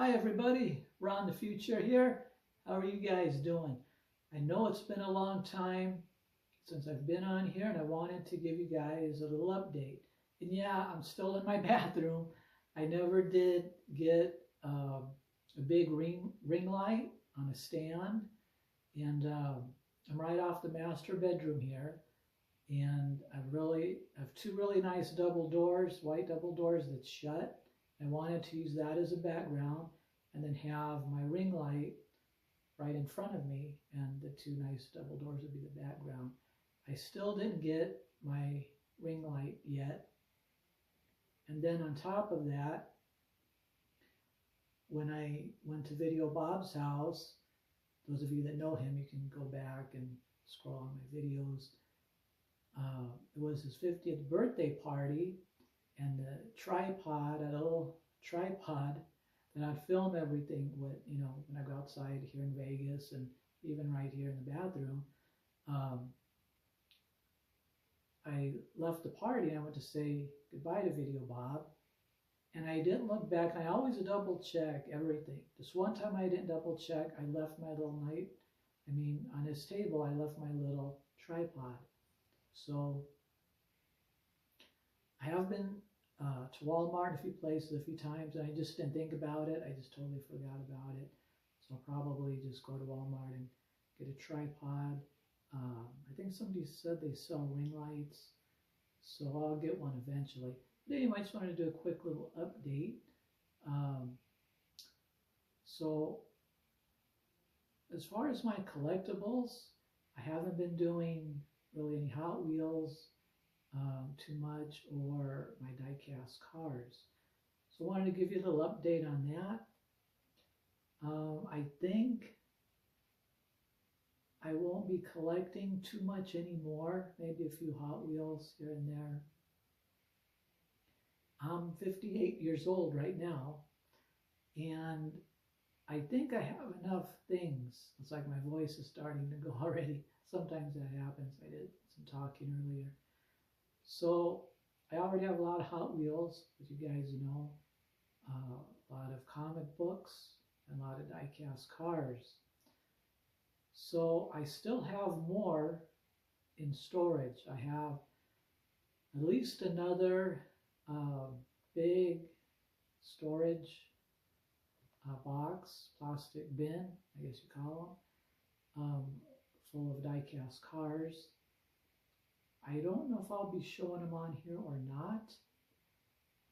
Hi everybody, Ron the Future here. How are you guys doing? I know it's been a long time since I've been on here and I wanted to give you guys a little update. And yeah, I'm still in my bathroom. I never did get a big ring light on a stand. And I'm right off the master bedroom here. And I have two really nice double doors, white double doors that's shut. I wanted to use that as a background and then have my ring light right in front of me, and the two nice double doors would be the background. I still didn't get my ring light yet. And then on top of that, when I went to Video Bob's house, those of you that know him, you can go back and scroll on my videos. It was his 50th birthday party, and the tripod, a little tripod that I'd film everything with, when I go outside here in Vegas and even right here in the bathroom. I left the party and I went to say goodbye to Video Bob, and I didn't look back. I always double check everything. This one time I didn't double check. I left my little on his table, I left my little tripod. So I have been to Walmart a few places a few times, and I just didn't think about it. I just totally forgot about it. So I'll probably just go to Walmart and get a tripod. I think somebody said they sell ring lights, so I'll get one eventually. But anyway, I just wanted to do a quick little update. So as far as my collectibles, I haven't been doing really any Hot Wheels too much, or my die-cast cars. So I wanted to give you a little update on that. I think I won't be collecting too much anymore, maybe a few Hot Wheels here and there. I'm 58 years old right now, and I think I have enough things. It's like my voice is starting to go already. Sometimes that happens. I did some talking earlier. So I already have a lot of Hot Wheels, as you guys know, a lot of comic books, and a lot of die-cast cars. So I still have more in storage. I have at least another big storage box, plastic bin, I guess you call them, full of die-cast cars. I don't know if I'll be showing them on here or not,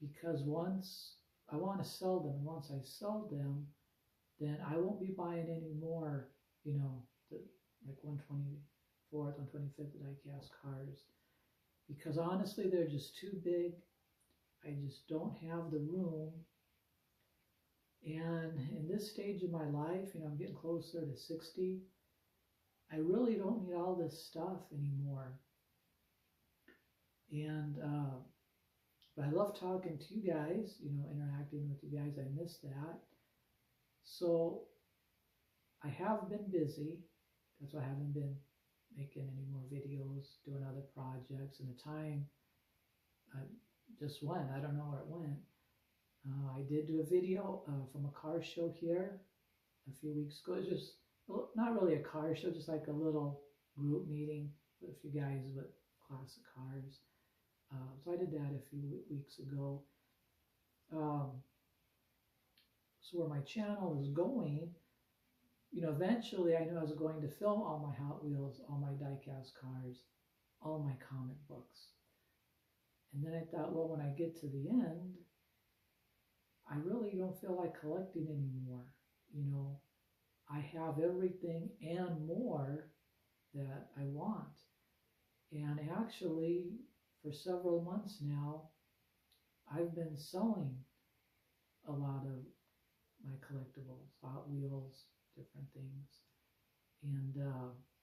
because once I want to sell them, and once I sell them, then I won't be buying any more, like 124th, 125th die-cast cars, because honestly, they're just too big. I just don't have the room. And in this stage of my life, I'm getting closer to 60, I really don't need all this stuff anymore. And but I love talking to you guys, interacting with you guys. I miss that. So I have been busy. That's why I haven't been making any more videos, doing other projects. And the time just went. I don't know where it went. I did do a video from a car show here a few weeks ago. It's just not really a car show, just like a little group meeting with a few guys with classic cars. So I did that a few weeks ago. So where my channel is going, eventually I knew I was going to film all my Hot Wheels, all my die-cast cars, all my comic books. And then I thought, well, when I get to the end, I really don't feel like collecting anymore. I have everything and more that I want. And actually, for several months now, I've been selling a lot of my collectibles, Hot Wheels, different things. And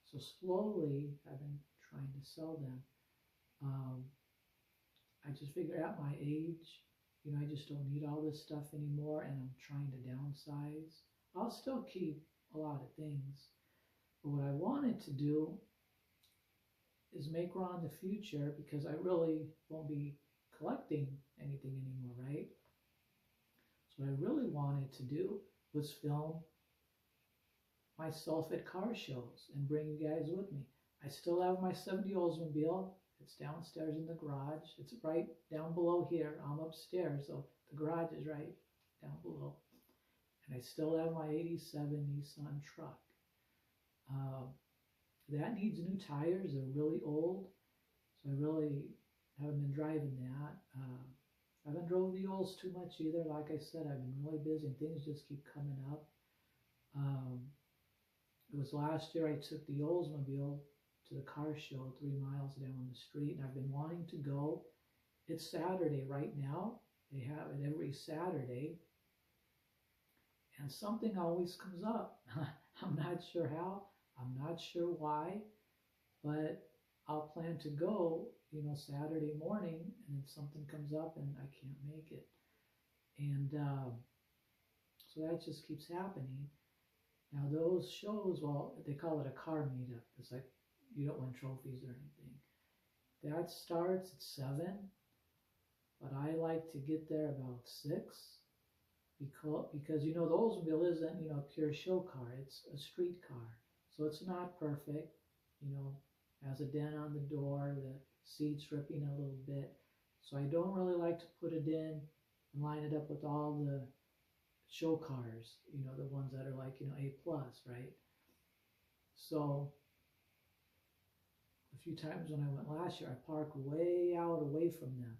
so slowly, I've been trying to sell them. I just figure at my age, I just don't need all this stuff anymore, and I'm trying to downsize. I'll still keep a lot of things, but what I wanted to do is make Ron the Future, because I really won't be collecting anything anymore, right? So what I really wanted to do was film myself at car shows and bring you guys with me. I still have my 70 Oldsmobile. It's downstairs in the garage. It's right down below here. I'm upstairs, so the garage is right down below. And I still have my 87 Nissan truck. That needs new tires. They're really old, so I really haven't been driving that. I haven't drove the olds too much either. Like I said, I've been really busy and things just keep coming up. It was last year I took the Oldsmobile to the car show 3 miles down the street, and I've been wanting to go. It's Saturday right now. They have it every Saturday, and something always comes up. I'm not sure how, I'm not sure why, but I'll plan to go, Saturday morning, and then something comes up and I can't make it. And so that just keeps happening. Now those shows, well, they call it a car meetup. It's like you don't win trophies or anything. That starts at 7, but I like to get there about 6 because the Oldsmobile isn't, a pure show car. It's a street car. So it's not perfect, has a dent on the door, the seat's ripping a little bit. So I don't really like to put it in and line it up with all the show cars, the ones that are like, A+, right? So a few times when I went last year, I parked way out away from them.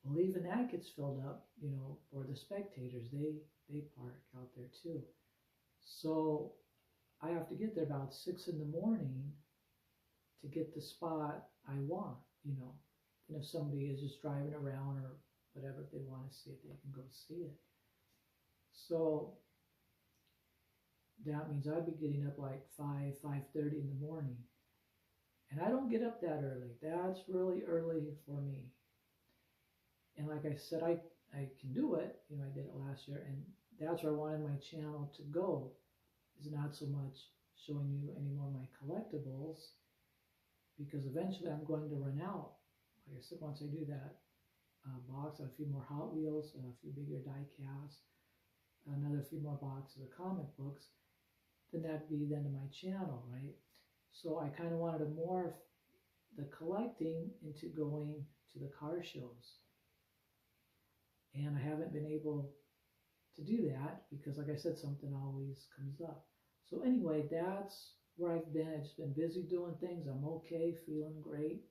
Well, even that gets filled up, for the spectators. They park out there too. So I have to get there about 6 in the morning to get the spot I want, And if somebody is just driving around or whatever, if they want to see it, they can go see it. So that means I'd be getting up like 5:30 in the morning. And I don't get up that early. That's really early for me. And like I said, I can do it. I did it last year. And that's where I wanted my channel to go, is not so much showing you any more of my collectibles, because eventually I'm going to run out. Like I said, once I do that box, a few more Hot Wheels, a few bigger die casts, another few more boxes of comic books, then that'd be the end of my channel, right? So I kind of wanted to morph the collecting into going to the car shows. And I haven't been able to do that because, like I said, something always comes up. So anyway, that's where I've been. I've just been busy doing things. I'm okay, feeling great.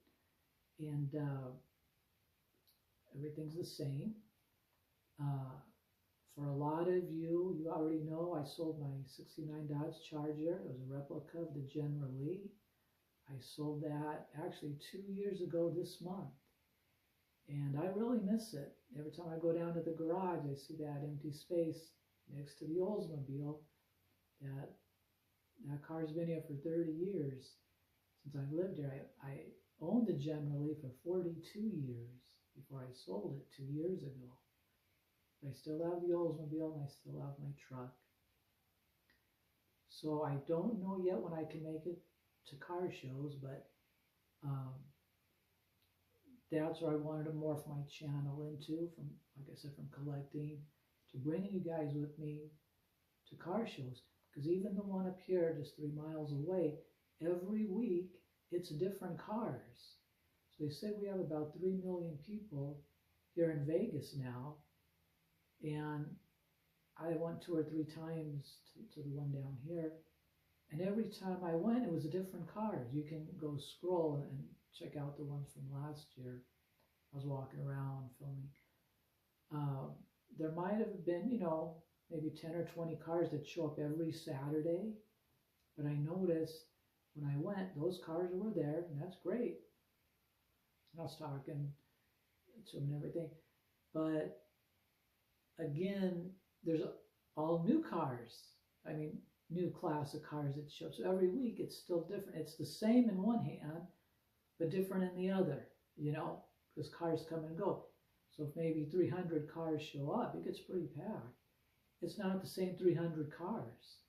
And everything's the same. For a lot of you, you already know I sold my 69 Dodge Charger. It was a replica of the General Lee. I sold that actually 2 years ago this month. And I really miss it. Every time I go down to the garage, I see that empty space next to the Oldsmobile. That car's been here for 30 years since I've lived here. I owned the General Lee for 42 years before I sold it 2 years ago. I still have the Oldsmobile and I still have my truck. So I don't know yet when I can make it to car shows, but that's where I wanted to morph my channel into, from, like I said, from collecting to bringing you guys with me to car shows. Because even the one up here, just 3 miles away, every week it's different cars. So they say we have about 3 million people here in Vegas now. And I went 2 or 3 times to the one down here. And every time I went, it was a different car. You can go scroll and check out the ones from last year. I was walking around filming. There might have been, maybe 10 or 20 cars that show up every Saturday. But I noticed when I went, those cars were there, and that's great. And I was talking to them and everything. But again, there's all new cars. I mean, new class of cars that show up. So every week it's still different. It's the same in one hand, but different in the other, because cars come and go. So if maybe 300 cars show up, it gets pretty packed. It's not the same 300 cars.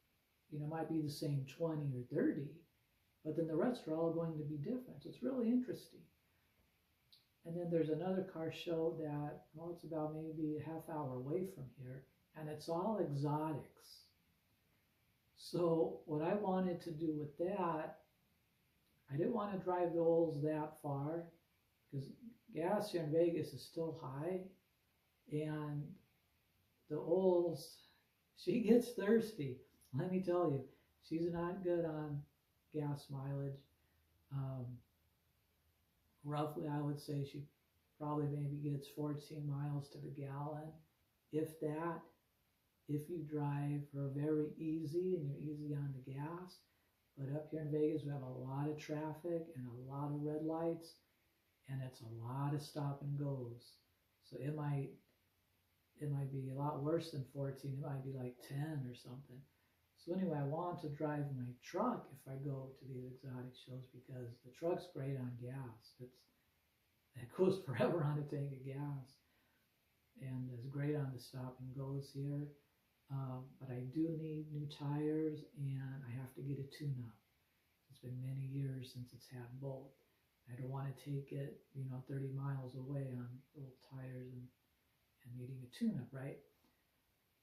It might be the same 20 or 30, but then the rest are all going to be different. So it's really interesting. And then there's another car show that, well, it's about maybe a half hour away from here, and it's all exotics. So what I wanted to do with that, I didn't want to drive the Olds that far because gas here in Vegas is still high, and the Olds, she gets thirsty. Let me tell you, she's not good on gas mileage. Um, Roughly, I would say she probably maybe gets 14 miles to the gallon, if that. If you drive her very easy and you're easy on the gas. But up here in Vegas, we have a lot of traffic and a lot of red lights, and it's a lot of stop and goes. So it might be a lot worse than 14. It might be like 10 or something. So anyway, I want to drive my truck if I go to these exotic shows because the truck's great on gas. It goes forever on a tank of gas, and it's great on the stop and goes here. But I do need new tires, and I have to get a tune-up. It's been many years since it's had both. I don't want to take it, 30 miles away on old tires and needing a tune-up, right?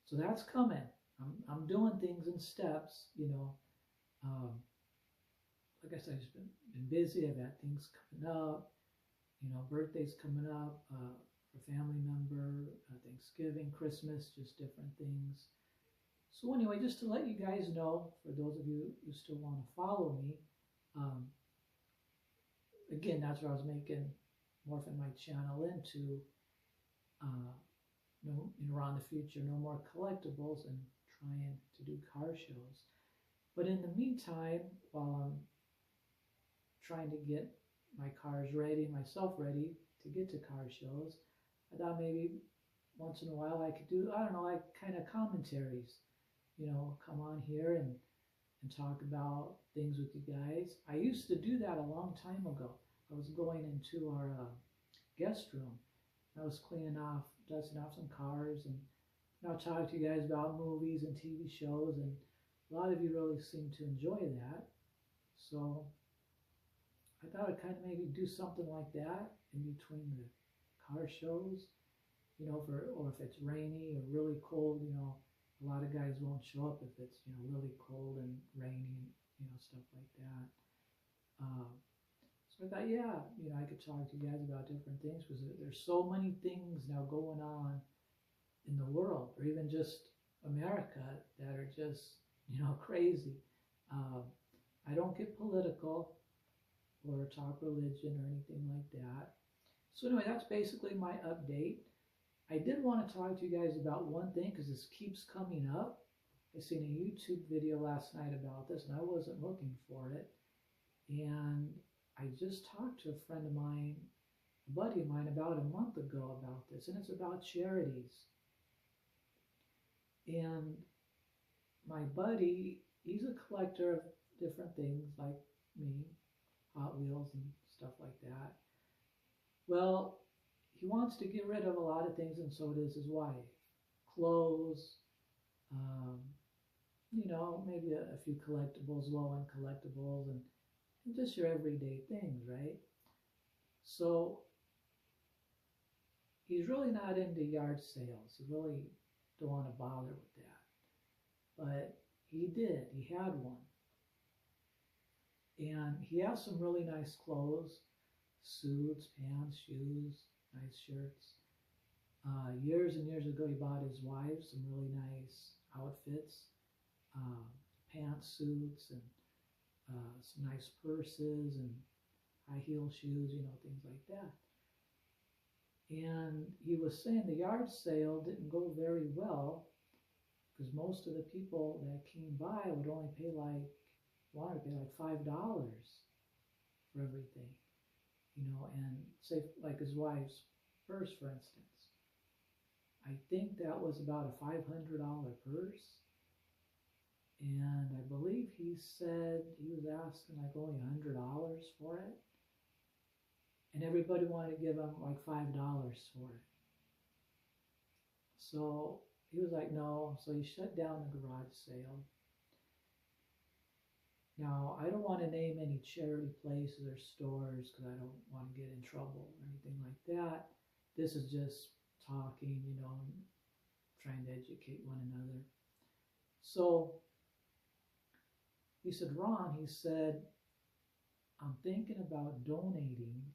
So that's coming. I'm doing things in steps, like I said, I've just been busy. I've had things coming up, birthdays coming up for family member, Thanksgiving, Christmas, just different things. So anyway, just to let you guys know, for those of you who still want to follow me, again, that's what I was morphing my channel into, around the future, no more collectibles and trying to do car shows. But in the meantime, while I'm trying to get my cars ready, myself ready to get to car shows, I thought maybe once in a while I could do, like kind of commentaries, come on here and talk about things with you guys. I used to do that a long time ago. I was going into our guest room. I was dusting off some cars, and I'll talk to you guys about movies and TV shows, and a lot of you really seem to enjoy that. So I thought I'd kind of maybe do something like that in between the car shows, or if it's rainy or really cold, a lot of guys won't show up if it's, really cold and rainy, stuff like that. So I thought, I could talk to you guys about different things because there's so many things now going on in the world, or even just America, that are just, crazy. I don't get political or talk religion or anything like that. So anyway, that's basically my update. I did want to talk to you guys about one thing because this keeps coming up. I seen a YouTube video last night about this, and I wasn't looking for it. And I just talked to a friend of mine, a buddy of mine, about a month ago about this, and it's about charities. And my buddy, he's a collector of different things like me, Hot Wheels and stuff like that. Well, he wants to get rid of a lot of things, and so does his wife. Clothes, maybe a few collectibles, low-end collectibles, and just your everyday things, right? So he's really not into yard sales. He really don't want to bother with that. But he did. He had one. And he has some really nice clothes, suits, pants, shoes, nice shirts. Years and years ago, he bought his wife some really nice outfits, pantsuits, and some nice purses and high heel shoes, things like that. And he was saying the yard sale didn't go very well because most of the people that came by would only wanted to pay like $5 for everything, and say like his wife's purse, for instance. I think that was about a $500 purse. And I believe he said he was asking like only $100 for it. And everybody wanted to give him like $5 for it. So he was like, no. So he shut down the garage sale. Now, I don't want to name any charity places or stores because I don't want to get in trouble or anything like that. This is just talking, and trying to educate one another. So he said, Ron, he said, I'm thinking about donating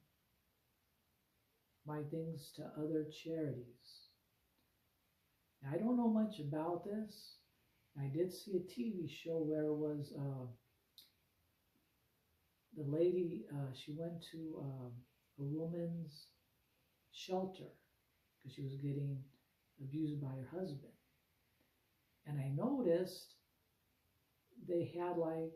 my things to other charities. Now, I don't know much about this. I did see a TV show where it was the lady, she went to a woman's shelter because she was getting abused by her husband. And I noticed they had it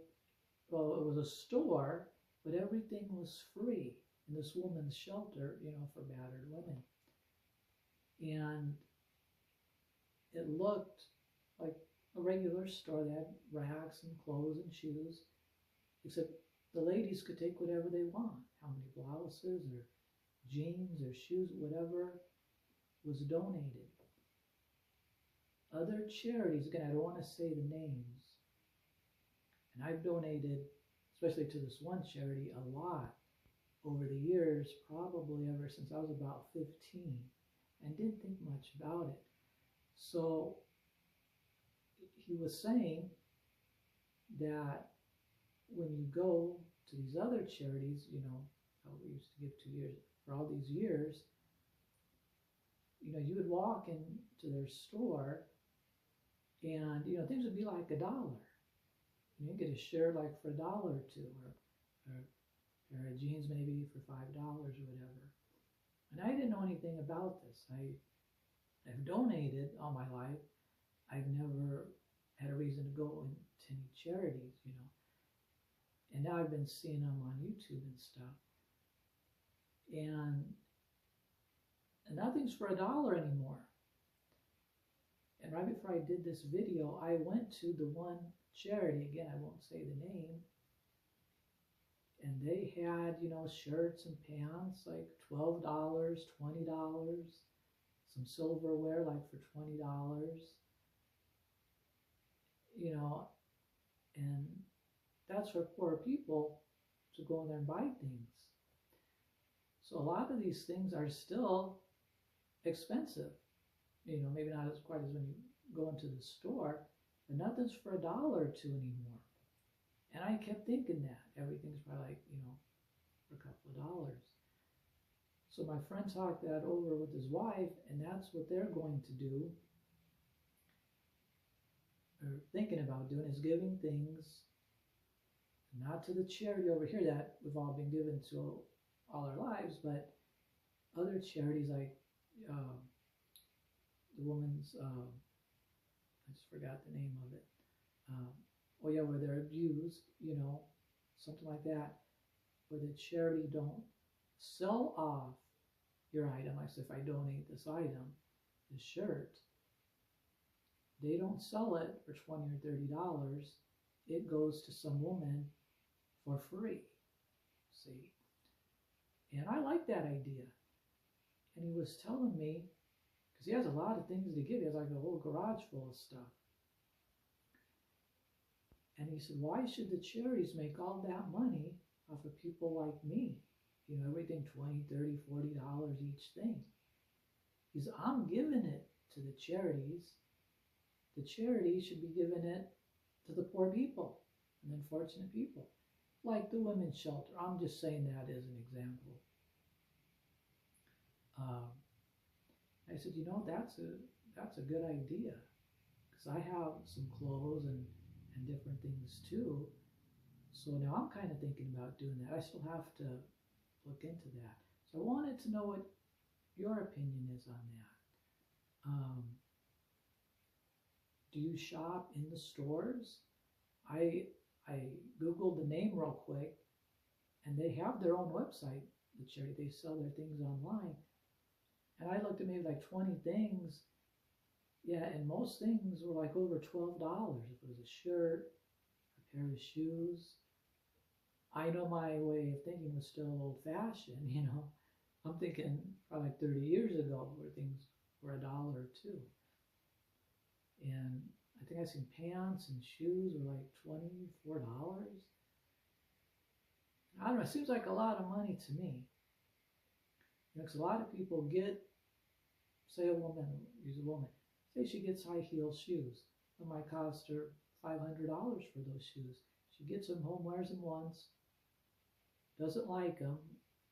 was a store, but everything was free in this woman's shelter, for battered women. And it looked like a regular store. They had racks and clothes and shoes, except the ladies could take whatever they want, how many blouses or jeans or shoes, whatever was donated. Other charities, again, I don't want to say the names, and I've donated, especially to this one charity, a lot over the years, probably ever since I was about 15, and didn't think much about it. So he was saying that when you go to these other charities, how we used to give 2 years, for all these years, you would walk into their store and, things would be like $1. You get a shirt like for $1 or $2, or a pair of jeans maybe for $5 or whatever. And I didn't know anything about this. I've donated all my life. I've never had a reason to go into any charities, And now I've been seeing them on YouTube and stuff. And nothing's for $1 anymore. And right before I did this video, I went to the one charity, again, I won't say the name, and they had, shirts and pants like $12, $20, some silverware like for $20, and that's for poor people to go in there and buy things. So a lot of these things are still expensive. Maybe not as quite as when you go into the store, but nothing's for $1 or $2 anymore. And I kept thinking that everything's probably for a couple of dollars. So my friend talked that over with his wife, and that's what they're going to do, or thinking about doing, is giving things not to the charity over here that we've all been given to all our lives, but other charities like the woman's, I just forgot the name of it. Where they're abused, something like that, where the charity don't sell off your item. Like, so if I donate this item, this shirt, they don't sell it for $20 or $30. It goes to some woman for free, see? And I like that idea. And he was telling me, because he has a lot of things to give. He has like a whole garage full of stuff. And he said, why should the charities make all that money off of people like me? Everything $20, $30, $40 each thing. He said, I'm giving it to the charities. The charities should be giving it to the poor people and unfortunate people, like the women's shelter. I'm just saying that as an example. I said, that's a good idea, because I have some clothes and different things too. So now I'm kind of thinking about doing that. I still have to look into that. So I wanted to know what your opinion is on that. Do you shop in the stores? I Googled the name real quick, and they have their own website, the charity. They sell their things online. And I looked at maybe like 20 things. Yeah, and most things were like over $12. If it was a shirt, a pair of shoes. I know my way of thinking was still old-fashioned, I'm thinking probably like 30 years ago where things were $1 or $2. And I think I seen pants and shoes were like $24. I don't know, it seems like a lot of money to me. Because a lot of people get, say a woman, use a woman, say she gets high heel shoes. It might cost her $500 for those shoes. She gets them home, wears them once, doesn't like them.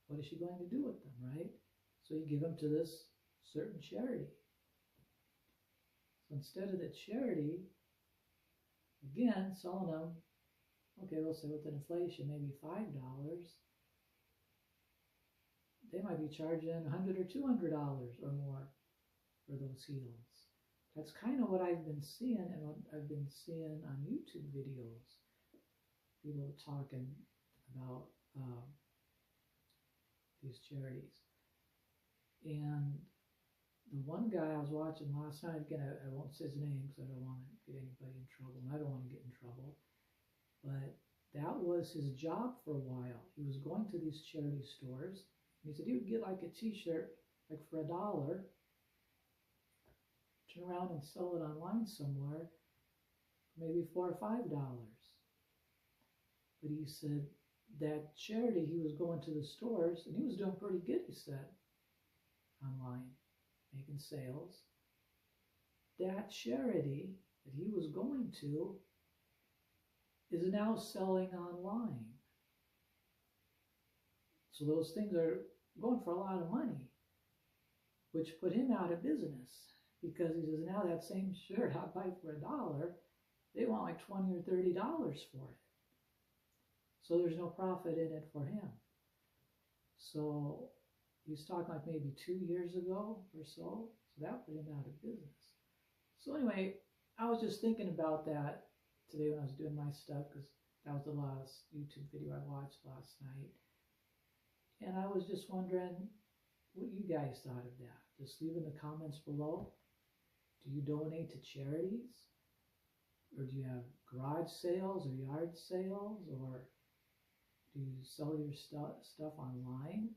What is she going to do with them, right? So you give them to this certain charity. So instead of the charity, again, selling them, okay, we'll say with inflation, maybe $5, they might be charging $100 or $200 or more for those heels. That's kind of what I've been seeing and what I've been seeing on YouTube videos. People talking about these charities. And the one guy I was watching last night, again, I won't say his name because I don't want to get anybody in trouble, and I don't want to get in trouble, but that was his job for a while. He was going to these charity stores, and he said he would get like a t-shirt like for $1, turn around and sell it online somewhere, maybe $4 or $5. But he said that charity, he was going to the stores, and he was doing pretty good, he said, online, making sales. That charity that he was going to is now selling online. So those things are going for a lot of money, which put him out of business, because he says now that same shirt I buy for $1, they want like $20 or $30 for it. So there's no profit in it for him. So he's talking like maybe 2 years ago or so. So that put him out of business. So anyway, I was just thinking about that today when I was doing my stuff, because that was the last YouTube video I watched last night. And I was just wondering what you guys thought of that. Just leave in the comments below. Do you donate to charities? Or do you have garage sales or yard sales? Or do you sell your stuff online?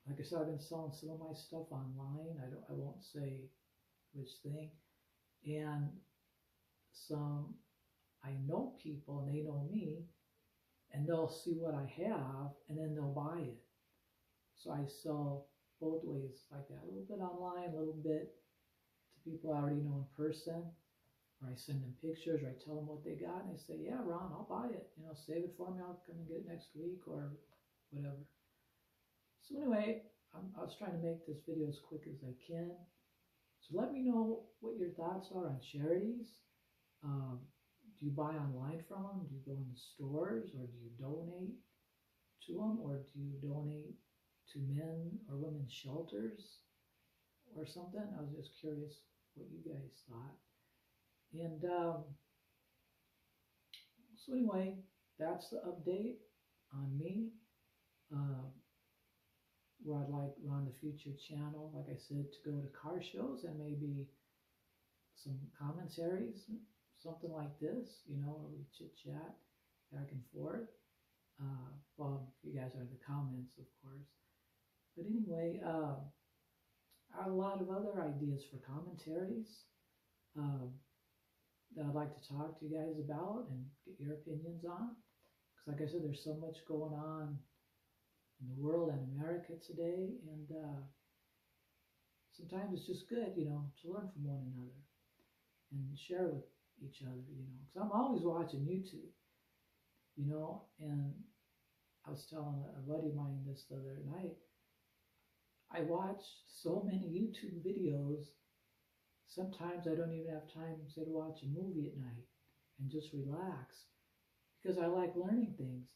Like I said, I've been selling some of my stuff online. I won't say which thing. And I know people and they know me, and they'll see what I have and then they'll buy it. So I sell both ways like that. A little bit online, a little bit to people I already know in person. Or I send them pictures, or I tell them what they got, and they say, yeah, Ron, I'll buy it. You know, save it for me. I'll come and get it next week or whatever. So anyway, I was trying to make this video as quick as I can. So let me know what your thoughts are on charities. Do you buy online from them? Do you go in the stores? Or do you donate to them? Or do you donate to men or women's shelters or something? I was just curious what you guys thought. And so anyway, that's the update on me. Where I'd like Ron the Future channel, like I said, to go to car shows and maybe some commentaries, something like this, you know, where we chit chat back and forth. Well, if you guys are in the comments, of course. But anyway, I have a lot of other ideas for commentaries that I'd like to talk to you guys about and get your opinions on. Because like I said, there's so much going on in the world and America today, and sometimes it's just good, you know, to learn from one another and share with each other, you know. Because I'm always watching YouTube, you know, and I was telling a buddy of mine this the other night, I watch so many YouTube videos, sometimes I don't even have time, say, to watch a movie at night and just relax, because I like learning things.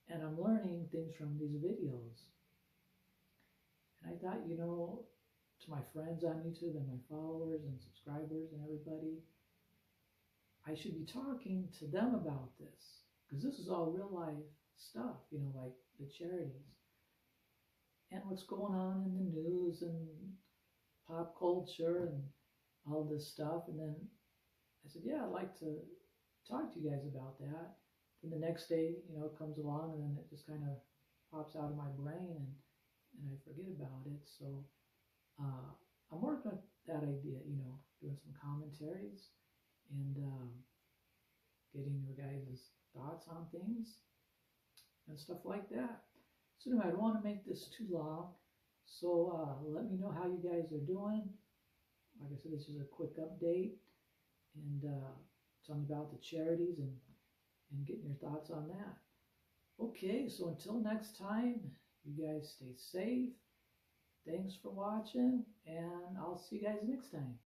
And I'm learning things from these videos. And I thought, you know, to my friends on YouTube and my followers and subscribers and everybody, I should be talking to them about this. Because this is all real life stuff, you know, like the charities. And what's going on in the news and pop culture and all this stuff. And then I said, yeah, I'd like to talk to you guys about that. Then the next day, you know, it comes along and then it just kind of pops out of my brain and I forget about it. So I'm working on that idea, you know, doing some commentaries and getting your guys' thoughts on things and stuff like that. So anyway, I don't want to make this too long. So let me know how you guys are doing. Like I said, this is a quick update and telling you about the charities and getting your thoughts on that. Okay, so until next time, you guys stay safe. Thanks for watching, and I'll see you guys next time.